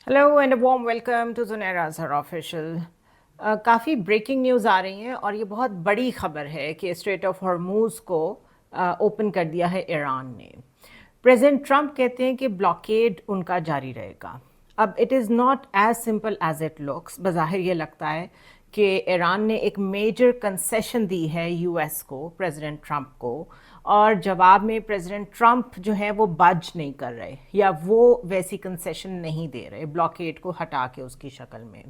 Hello and warm welcome to Junaira Azhar official. काफ़ी breaking news आ रही हैं और ये बहुत बड़ी खबर है कि स्ट्रेट ऑफ हॉर्मूज़ को ओपन कर दिया है ईरान ने। प्रेसिडेंट ट्रंप कहते हैं कि ब्लॉकेड उनका जारी रहेगा। अब it is not as simple as it looks. बज़ाहिर ये लगता है कि ईरान ने एक मेजर कंसेशन दी है यूएस को, प्रेसिडेंट ट्रंप को, और जवाब में प्रेसिडेंट ट्रंप जो है वो बज नहीं कर रहे या वो वैसी कंसेशन नहीं दे रहे ब्लॉकेड को हटा के उसकी शक्ल में।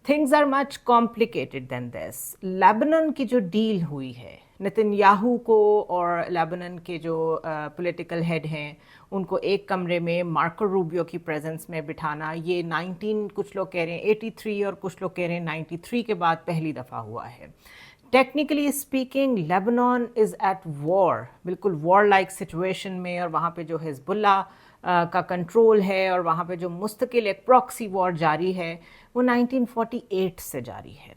Things are much complicated than this. Lebanon की जो डील हुई है नेतन्याहू को और लेबनान के जो पॉलिटिकल हेड हैं उनको एक कमरे में मार्को रूबियो की प्रेजेंस में बिठाना, ये 19 कुछ लोग कह रहे हैं 83 और कुछ लोग कह रहे हैं 93 के बाद पहली दफ़ा हुआ है। Technically speaking Lebanon is at war, बिल्कुल वॉर लाइक सिचुएशन में, और वहाँ पे जो हिजबुल्ला का कंट्रोल है और वहाँ पे जो मुस्तकिल एक प्रॉक्सी वॉर जारी है वो 1948 से जारी है।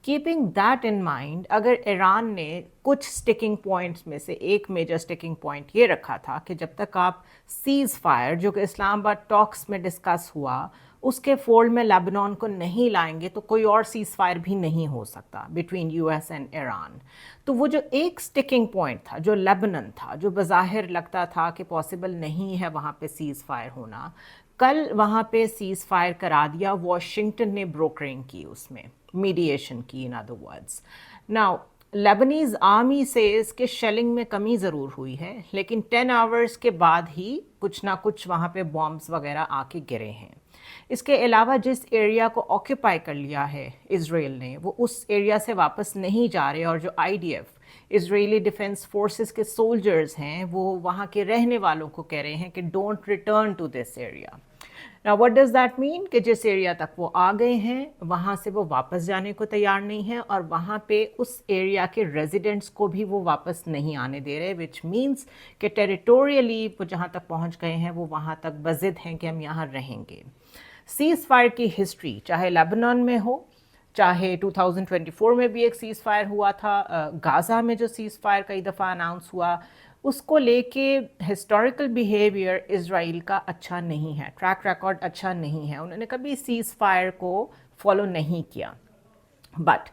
कीपिंग दैट इन माइंड, अगर ईरान ने कुछ स्टिकिंग पॉइंट्स में से एक मेजर स्टिकिंग पॉइंट ये रखा था कि जब तक आप सीज़ फायर जो कि इस्लामाबाद टॉक्स में डिस्कस हुआ उसके फोल्ड में लेबनान को नहीं लाएंगे तो कोई और सीज़ फायर भी नहीं हो सकता बिटवीन यूएस एंड ईरान। तो वो जो एक स्टिकिंग पॉइंट था जो लेबनान था, जो बज़ाहिर लगता था कि पॉसिबल नहीं है वहाँ पे सीज़ फायर होना, कल वहाँ पे सीज़ फायर करा दिया। वॉशिंगटन ने ब्रोकरिंग की, उसमें मीडिएशन की, इन other words. Now Leibniz army से इसके शेलिंग में कमी ज़रूर हुई है, लेकिन 10 आवर्स के बाद ही कुछ ना कुछ वहाँ पे बॉम्ब्स वगैरह आके गिरे हैं। इसके अलावा जिस एरिया को ऑक्यूपाई कर लिया है इजराइल ने, वो उस एरिया से वापस नहीं जा रहे, और जो आईडीएफ इजरायली डिफेंस फोर्सेस के सोल्जर्स हैं वो वहाँ के रहने वालों को कह रहे हैं कि don't return to this area. Now what does that mean कि जिस एरिया तक वो आ गए हैं वहाँ से वो वापस जाने को तैयार नहीं है, और वहाँ पे उस एरिया के रेजिडेंट्स को भी वो वापस नहीं आने दे रहे, विच मीन्स कि टेरिटोरियली वो जहाँ तक पहुँच गए हैं वो वहाँ तक बज़िद हैं कि हम यहाँ रहेंगे। सीज़ फायर की हिस्ट्री चाहे लेबनान में हो, चाहे 2024 में भी एक सीज़ फायर हुआ था, गाज़ा में जो सीज़ फायर कई दफ़ा अनाउंस हुआ, उसको लेके हिस्टोरिकल बिहेवियर इजराइल का अच्छा नहीं है, ट्रैक रिकॉर्ड अच्छा नहीं है, उन्होंने कभी सीज़ फायर को फॉलो नहीं किया। बट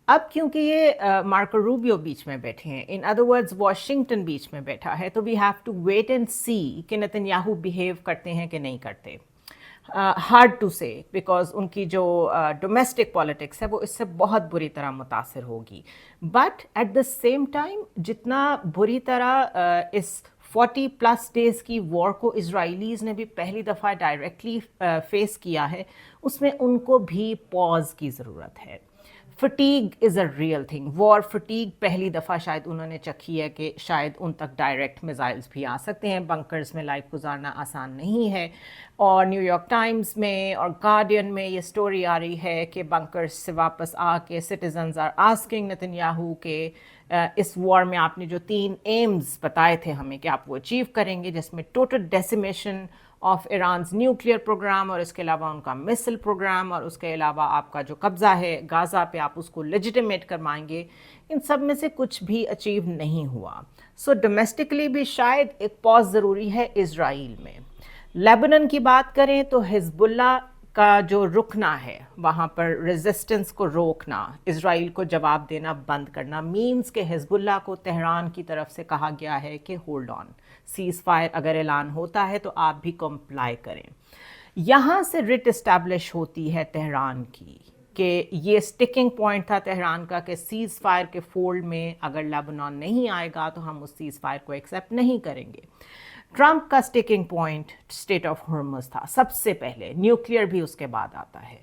अब क्योंकि ये मार्को रूबियो बीच में बैठे हैं, इन अदर वर्ड्स वॉशिंगटन बीच में बैठा है, तो we have to wait and see कि नेतन्याहू बिहेव करते हैं कि नहीं करते। हार्ड टू से, बिकॉज उनकी जो डोमेस्टिक पॉलिटिक्स है वो इससे बहुत बुरी तरह मुतासर होगी। But at the same time जितना बुरी तरह इस 40+ डेज़ की वॉर को इजराइलीज़ ने भी पहली दफ़ा डायरेक्टली फेस किया है, उसमें उनको भी पॉज की ज़रूरत है। Fatigue is a real thing. War fatigue पहली दफ़ा शायद उन्होंने चखी है कि शायद उन तक डायरेक्ट मिसाइल्स भी आ सकते हैं, बंकर्स में लाइफ गुजारना आसान नहीं है। और न्यूयॉर्क टाइम्स में और गार्डियन में ये स्टोरी आ रही है कि बंकर्स से वापस आके सिटीजन्स आर आस्किंग नेतन्याहू के इस वॉर में आपने जो 3 एम्स बताए थे हमें कि आप वो अचीव करेंगे, जिसमें total decimation of Iran nuclear programme और इसके अलावा उनका मिसाइल प्रोग्राम और उसके अलावा आपका जो कब्ज़ा है गाज़ा पे आप उसको लेजिटिमेट करवाएंगे, इन सब में से कुछ भी अचीव नहीं हुआ। सो डोमेस्टिकली भी शायद एक पॉज ज़रूरी है इजराइल में। लेबनान की बात करें तो हिजबुल्ला का जो रुकना है, वहाँ पर रेजिस्टेंस को रोकना, इजराइल को जवाब देना बंद करना, मीन्स के हिजबुल्ला को तेहरान की तरफ से कहा गया है कि होल्ड ऑन, सीज़ फायर अगर ऐलान होता है तो आप भी कंप्लाई करें। यहाँ से रिट इस्टेब्लिश होती है तेहरान की कि ये स्टिकिंग पॉइंट था तेहरान का कि सीज़ फायर के फोल्ड में अगर लेबनान नहीं आएगा तो हम उस सीज़ फायर को एक्सेप्ट नहीं करेंगे। ट्रंप का स्टिकिंग पॉइंट स्ट्रेट ऑफ हॉर्मज़ था सबसे पहले, न्यूक्लियर भी उसके बाद आता है।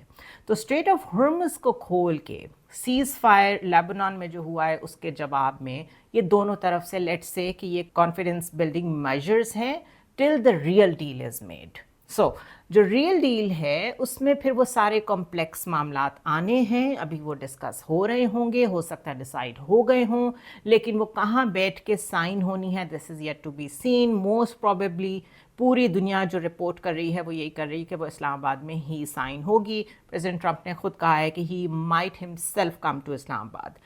तो स्ट्रेट ऑफ हॉर्मज़ को खोल के सीज़ फायर लेबनान में जो हुआ है उसके जवाब में ये दोनों तरफ से लेट्स से कि ये कॉन्फिडेंस बिल्डिंग मेजर्स हैं till the real deal is made. So जो रियल डील है उसमें फिर वो सारे कॉम्प्लेक्स मामलात आने हैं, अभी वो डिस्कस हो रहे होंगे, हो सकता है डिसाइड हो गए हों, लेकिन वो कहाँ बैठ के साइन होनी है this is yet to be seen. Most probably पूरी दुनिया जो रिपोर्ट कर रही है वो यही कर रही है कि वो इस्लामाबाद में ही साइन होगी। प्रेसिडेंट ट्रंप ने खुद कहा है कि he might himself come to Islamabad.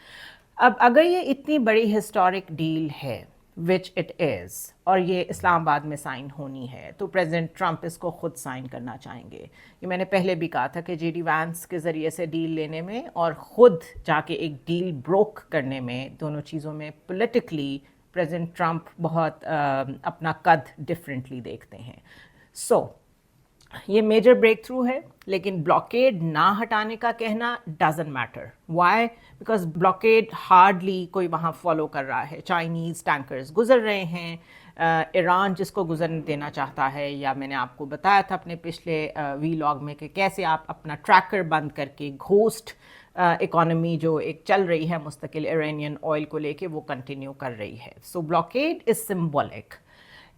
अब अगर ये इतनी बड़ी हिस्टोरिक डील है विच इट इज़, और ये इस्लामाबाद में साइन होनी है, तो प्रेसिडेंट ट्रंप इसको ख़ुद साइन करना चाहेंगे। ये मैंने पहले भी कहा था कि JD वैंस के ज़रिए से डील लेने में और ख़ुद जाके एक डील ब्रोक करने में, दोनों चीज़ों में पॉलिटिकली प्रेसिडेंट ट्रंप बहुत अपना कद डिफरेंटली देखते हैं। ये मेजर ब्रेक थ्रू है, लेकिन ब्लॉकेड ना हटाने का कहना doesn't matter. Why? Because blockade hardly कोई वहाँ फॉलो कर रहा है। चाइनीज़ टैंकर्स गुजर रहे हैं, ईरान जिसको गुजरने देना चाहता है, या मैंने आपको बताया था अपने पिछले वीलॉग में कि कैसे आप अपना ट्रैकर बंद करके घोस्ट इकोनॉमी जो एक चल रही है मुस्तकिल इरानियन ऑयल को लेके, वो कंटिन्यू कर रही है। सो ब्लॉकेड इज़ सिम्बॉलिक।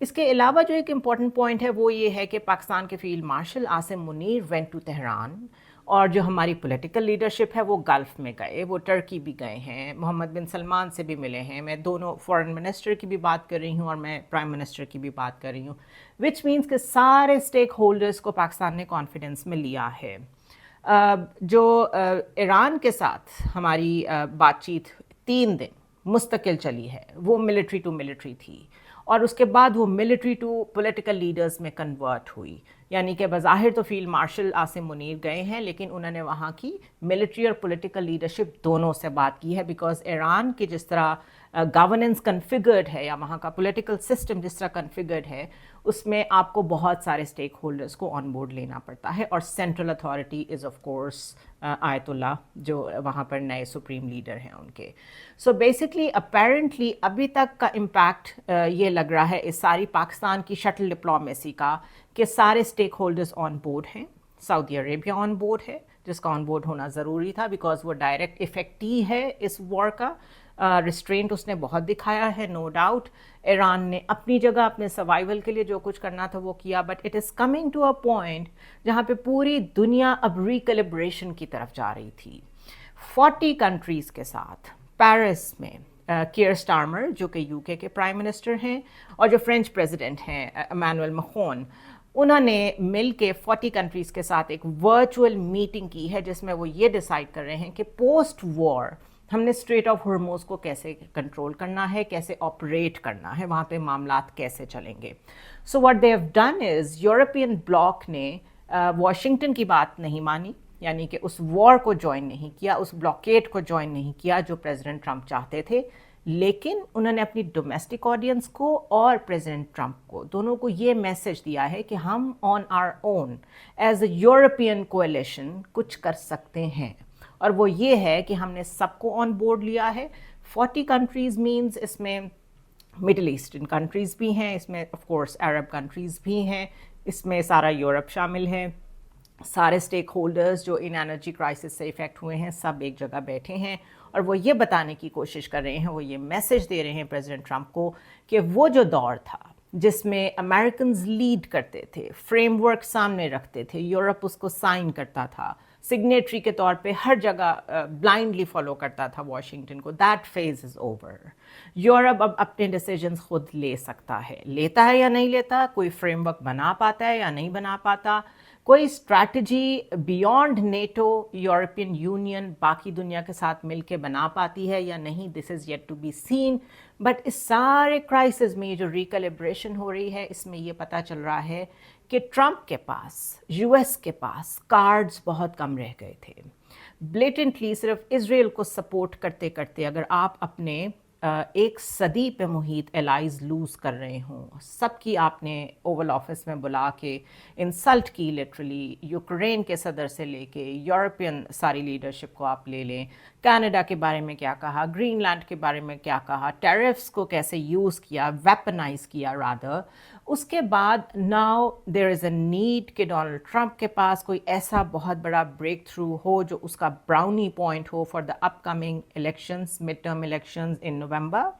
इसके अलावा जो एक इम्पॉर्टेंट पॉइंट है वो ये है कि पाकिस्तान के field marshal Asim Munir went to Tehran, और जो हमारी पॉलिटिकल लीडरशिप है वो गल्फ़ में गए, वो टर्की भी गए हैं, मोहम्मद बिन सलमान से भी मिले हैं। मैं दोनों फॉरेन मिनिस्टर की भी बात कर रही हूँ और मैं प्राइम मिनिस्टर की भी बात कर रही हूँ, विच मीन्स कि सारे स्टेक होल्डर्स को पाकिस्तान ने कॉन्फिडेंस में लिया है। जो ईरान के साथ हमारी बातचीत 3 दिन मुस्तकिल चली है, वो मिलिट्री टू मिलिट्री थी, और उसके बाद वो मिलिट्री टू पॉलिटिकल लीडर्स में कन्वर्ट हुई। यानी कि बज़ाहिर तो फील्ड मार्शल आसिम मुनीर गए हैं, लेकिन उन्होंने वहाँ की मिलिट्री और पॉलिटिकल लीडरशिप दोनों से बात की है, बिकॉज ईरान की जिस तरह गवर्नेंस कन्फिगर्ड है, या वहाँ का पॉलिटिकल सिस्टम जिस तरह कन्फिगर्ड है, उसमें आपको बहुत सारे स्टेक होल्डर्स को ऑन बोर्ड लेना पड़ता है, और central authority is of course ayatollah, जो वहाँ पर नए सुप्रीम लीडर हैं उनके। सो बेसिकली अपेरेंटली अभी तक का इम्पैक्ट ये लग रहा है इस सारी पाकिस्तान की शटल डिप्लोमेसी का, कि सारे स्टेक होल्डर्स ऑन बोर्ड हैं। सऊदी अरेबिया ऑन बोर्ड है, जिसका ऑन बोर्ड होना ज़रूरी था, बिकॉज वो डायरेक्ट इफेक्टी है इस वॉर का। रिस्ट्रेंट उसने बहुत दिखाया है, नो डाउट। ईरान ने अपनी जगह अपने सर्वाइवल के लिए जो कुछ करना था वो किया, but it is coming to a point जहाँ पे पूरी दुनिया अब रिकैलिब्रेशन की तरफ जा रही थी। 40 कंट्रीज़ के साथ पेरिस में कीयर स्टारमर, जो कि यूके के प्राइम मिनिस्टर हैं, और जो फ्रेंच प्रेसिडेंट हैं इमैनुअल मैक्रोन, उन्होंने मिल के 40 कंट्रीज़ के साथ एक वर्चुअल मीटिंग की है, जिसमें वो ये डिसाइड कर रहे हैं कि पोस्ट वॉर हमने स्ट्रेट ऑफ हॉर्मुज़ को कैसे कंट्रोल करना है, कैसे ऑपरेट करना है, वहाँ पे मामलात कैसे चलेंगे। So what they have done is, European block ने वाशिंगटन की बात नहीं मानी, यानी कि उस वॉर को ज्वाइन नहीं किया, उस ब्लॉकेड को ज्वाइन नहीं किया जो प्रेसिडेंट ट्रंप चाहते थे, लेकिन उन्होंने अपनी डोमेस्टिक ऑडियंस को और प्रेसिडेंट ट्रंप को, दोनों को ये मैसेज दिया है कि हम on our own as a European coalition कुछ कर सकते हैं, और वो ये है कि हमने सबको ऑन बोर्ड लिया है। 40 कंट्रीज़ मीन्स इसमें मिडल ईस्टर्न कंट्रीज़ भी हैं, इसमें ऑफ कोर्स अरब कंट्रीज़ भी हैं, इसमें सारा यूरोप शामिल है। सारे स्टेक होल्डर्स जो इन एनर्जी क्राइसिस से इफ़ेक्ट हुए हैं, सब एक जगह बैठे हैं, और वो ये बताने की कोशिश कर रहे हैं, वो ये मैसेज दे रहे हैं प्रेसिडेंट ट्रंप को कि वो जो दौर था जिसमें अमेरिकन्स लीड करते थे, फ्रेमवर्क सामने रखते थे, यूरोप उसको साइन करता था, सिग्नेटरी के तौर पे हर जगह ब्लाइंडली फॉलो करता था वाशिंगटन को, that phase is over. Europe अब अपने डिसीजंस खुद ले सकता है, लेता है या नहीं लेता, कोई फ्रेमवर्क बना पाता है या नहीं बना पाता, कोई strategy beyond NATO European union बाकी दुनिया के साथ मिलके बना पाती है या नहीं, this is yet to be seen. But इस सारे क्राइसिस में जो रिकैलिब्रेशन हो रही है, इसमें ये पता चल रहा है कि ट्रंप के पास, यूएस के पास कार्ड्स बहुत कम रह गए थे। ब्लेटेंटली सिर्फ इजराइल को सपोर्ट करते करते अगर आप अपने एक सदी पे मुहित एलाइज लूज़ कर रहे हों, सबकी आपने ओवल ऑफिस में बुला के इंसल्ट की, लिटरली यूक्रेन के सदर से लेके यूरोपियन सारी लीडरशिप को आप ले लें, कनाडा के बारे में क्या कहा, ग्रीनलैंड के बारे में क्या कहा, टैरिफ्स को कैसे यूज़ किया, वेपनाइज किया रादर, उसके बाद now there is a need कि डोनाल्ड ट्रंप के पास कोई ऐसा बहुत बड़ा ब्रेक थ्रू हो जो उसका ब्राउनी पॉइंट हो for the upcoming elections, mid term elections in November,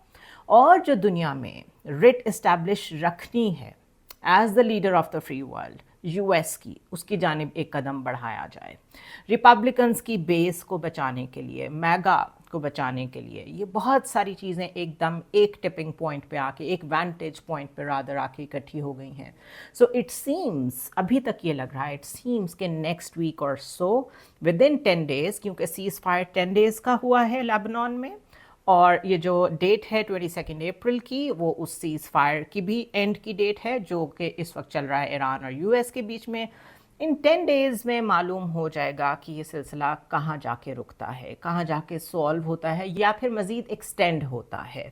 और जो दुनिया में रिट इस्टेब्लिश रखनी है as the leader of the free world US की, उसकी जानिब एक कदम बढ़ाया जाए। रिपब्लिकन्स की बेस को बचाने के लिए, मैगा को बचाने के लिए, ये बहुत सारी चीज़ें एकदम एक टिपिंग पॉइंट पे आके, एक वैंटेज पॉइंट पे रादर आके इकट्ठी हो गई हैं। सो इट सीम्स, अभी तक ये लग रहा है, इट सीम्स कि नेक्स्ट वीक और सो विद इन 10 डेज़, क्योंकि सीज़ फायर 10 डेज़ का हुआ है लेबनान में, اور یہ جو ڈیٹ ہے 22 اپریل کی وہ اس سیز فائر کی بھی اینڈ کی ڈیٹ ہے جو کہ اس وقت چل رہا ہے ایران اور یو ایس کے بیچ میں. ان 10 days میں معلوم ہو جائے گا کہ یہ سلسلہ کہاں جا کے رکتا ہے, کہاں جا کے سولو ہوتا ہے یا پھر مزید ایکسٹینڈ ہوتا ہے.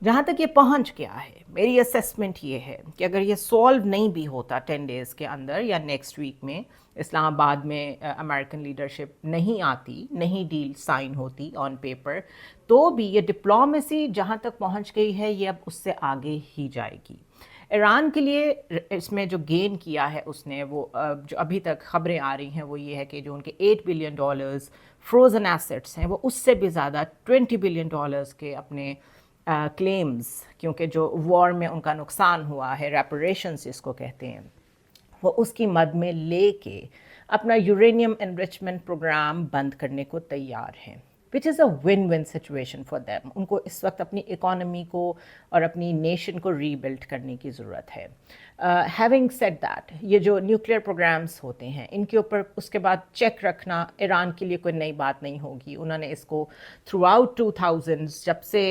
جہاں تک یہ پہنچ گیا ہے میری اسیسمنٹ یہ ہے کہ اگر یہ سولو نہیں بھی ہوتا 10 days کے اندر یا نیکسٹ ویک میں, اسلام آباد میں امریکن لیڈرشپ نہیں آتی, نہیں ڈیل سائن ہوتی آن پیپر, تو بھی یہ ڈپلومیسی جہاں تک پہنچ گئی ہے یہ اب اس سے آگے ہی جائے گی. ایران کے لیے اس میں جو گین کیا ہے اس نے, وہ جو ابھی تک خبریں آ رہی ہیں وہ یہ ہے کہ جو ان کے $8 billion فروزن ایسٹس ہیں وہ اس سے بھی زیادہ $20 billion کے اپنے کلیمز, کیونکہ جو وار میں ان کا نقصان ہوا ہے, ریپریشنز اس کو کہتے ہیں, وہ اس کی مد میں لے کے اپنا یورینیم انریچمنٹ پروگرام بند کرنے کو تیار ہیں, which is a win win situation for them. ان کو اس وقت اپنی اکانومی کو اور اپنی نیشن کو ری بلڈ کرنے کی ضرورت ہے. ہیونگ سیڈ دیٹ, یہ جو نیوکلیئر پروگرامز ہوتے ہیں ان کے اوپر اس کے بعد چیک رکھنا ایران کے لیے کوئی نئی بات نہیں ہوگی. انہوں نے اس کو تھرو آؤٹ 2000s جب سے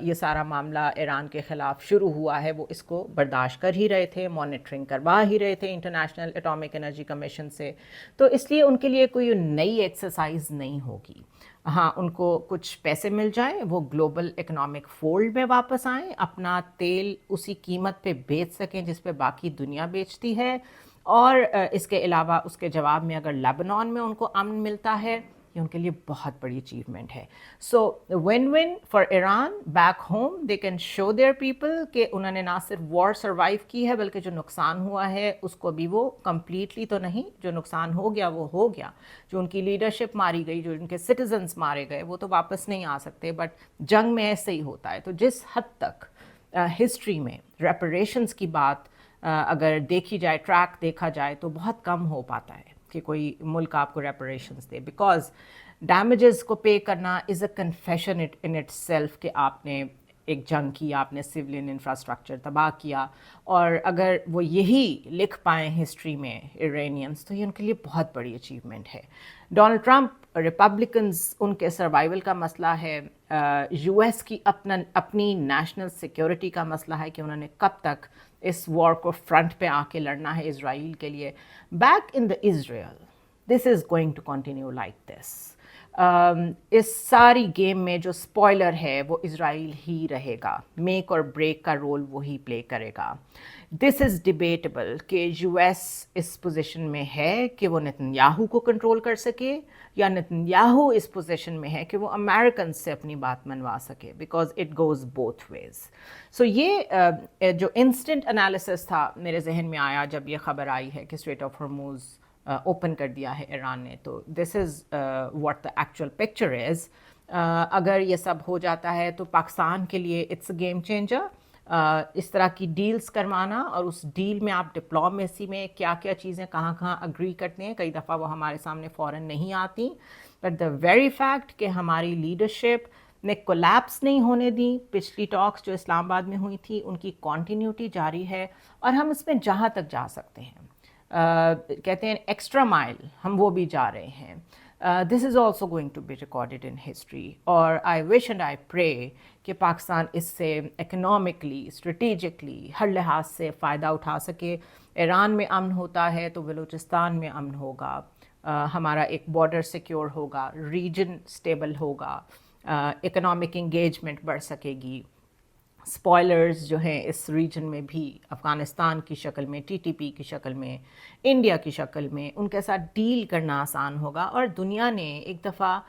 یہ سارا معاملہ ایران کے خلاف شروع ہوا ہے وہ اس کو برداشت کر ہی رہے تھے, مانیٹرنگ کروا ہی رہے تھے انٹرنیشنل اٹامک انرجی کمیشن سے, تو اس لیے ان کے لیے کوئی نئی ایکسرسائز نہیں ہوگی. ہاں, ان کو کچھ پیسے مل جائیں, وہ گلوبل اکنامک فولڈ میں واپس آئیں, اپنا تیل اسی قیمت پہ بیچ سکیں جس پہ باقی دنیا بیچتی ہے, اور اس کے علاوہ اس کے جواب میں اگر لیبنان میں ان کو امن ملتا ہے, یہ ان کے لیے بہت بڑی اچیومنٹ ہے. So win win for Iran back home, they can show their people کہ انہوں نے نہ صرف وار سروائیو کی ہے بلکہ جو نقصان ہوا ہے اس کو بھی وہ کمپلیٹلی تو نہیں, جو نقصان ہو گیا وہ ہو گیا, جو ان کی لیڈرشپ ماری گئی, جو ان کے سٹیزنز مارے گئے وہ تو واپس نہیں آ سکتے, بٹ جنگ میں ایسے ہی ہوتا ہے. تو جس حد تک ہسٹری میں ریپریشنز کی بات اگر دیکھی جائے, ٹریک دیکھا جائے, تو بہت کم ہو پاتا ہے کہ کوئی ملک آپ کو ریپریشنز دے, بیکاز ڈیمیجز کو پے کرنا از اے کنفیشن ان اٹ سیلف کہ آپ نے ایک جنگ کی, آپ نے سولین انفراسٹرکچر تباہ کیا, اور اگر وہ یہی لکھ پائیں ہسٹری میں ایرانینز تو یہ ان کے لیے بہت بڑی اچیومنٹ ہے. ڈونلڈ ٹرمپ, ریپبلکنز, ان کے سروائیول کا مسئلہ ہے, یو ایس کی اپنی نیشنل سیکیورٹی کا مسئلہ ہے کہ انہوں نے کب تک اس وار کو فرنٹ پہ آ کے لڑنا ہے اسرائیل کے لیے. Back in the Israel, this is going to continue like this. اس ساری گیم میں جو اسپوائلر ہے وہ اسرائیل ہی رہے گا, میک اور بریک کا رول وہی پلے کرے گا. دس از ڈیبیٹیبل کہ یو ایس اس پوزیشن میں ہے کہ وہ نتنیاہو کو کنٹرول کر سکے, یا نتنیاہو اس پوزیشن میں ہے کہ وہ امریکن سے اپنی بات منوا سکے, because it goes both ways. So یہ جو انسٹنٹ انالیسس تھا میرے ذہن میں آیا جب یہ خبر آئی ہے کہ اسٹریٹ آف ہرموز اوپن کر دیا ہے ایران نے, تو this is what the actual picture is. اگر یہ سب ہو جاتا ہے تو پاکستان کے لیے اٹس اے گیم چینجر. اس طرح کی ڈیلز کروانا, اور اس ڈیل میں آپ ڈپلومیسی میں کیا کیا چیزیں کہاں کہاں اگری کرتے ہیں, کئی دفعہ وہ ہمارے سامنے فوراً نہیں آتی, بٹ دا ویری فیکٹ کہ ہماری لیڈرشپ نے کولیپس نہیں ہونے دی. پچھلی ٹاکس جو اسلام آباد میں ہوئی تھی ان کی کنٹینیوٹی جاری ہے, اور ہم اس میں جہاں تک جا سکتے ہیں, کہتے ہیں ایکسٹرا مائل, ہم وہ بھی جا رہے ہیں. This is also going to be recorded in history, اور آئی وش اینڈ آئی پرے کہ پاکستان اس سے اکنامکلی, اسٹریٹیجکلی, ہر لحاظ سے فائدہ اٹھا سکے. ایران میں امن ہوتا ہے تو بلوچستان میں امن ہوگا, ہمارا ایک بارڈر سیکیور ہوگا, ریجن سٹیبل ہوگا, اکنامک انگیجمنٹ بڑھ سکے گی. اسپوائلرز جو ہیں اس ریجن میں بھی افغانستان کی شکل میں, ٹی ٹی پی کی شکل میں, انڈیا کی شکل میں, ان کے ساتھ ڈیل کرنا آسان ہوگا. اور دنیا نے ایک دفعہ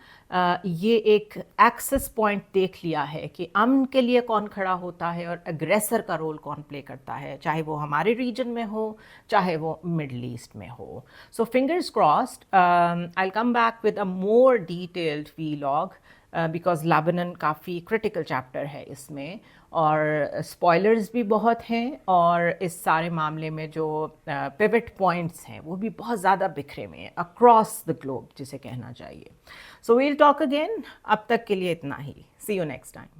یہ ایک ایکسس پوائنٹ دیکھ لیا ہے کہ امن کے لیے کون کھڑا ہوتا ہے اور اگریسر کا رول کون پلے کرتا ہے, چاہے وہ ہمارے ریجن میں ہو چاہے وہ مڈل ایسٹ میں ہو. So fingers crossed, I will come back with a more detailed vlog, because Lebanon کافی کرٹیکل چیپٹر ہے اس میں, اور اسپوائلرز بھی بہت ہیں, اور اس سارے معاملے میں جو پیوٹ پوائنٹس ہیں وہ بھی بہت زیادہ بکھرے میں ہیں اکراس دا گلوب جسے کہنا چاہیے. سو ویل ٹاک اگین, اب تک کے لیے اتنا ہی. سی یو نیکسٹ ٹائم.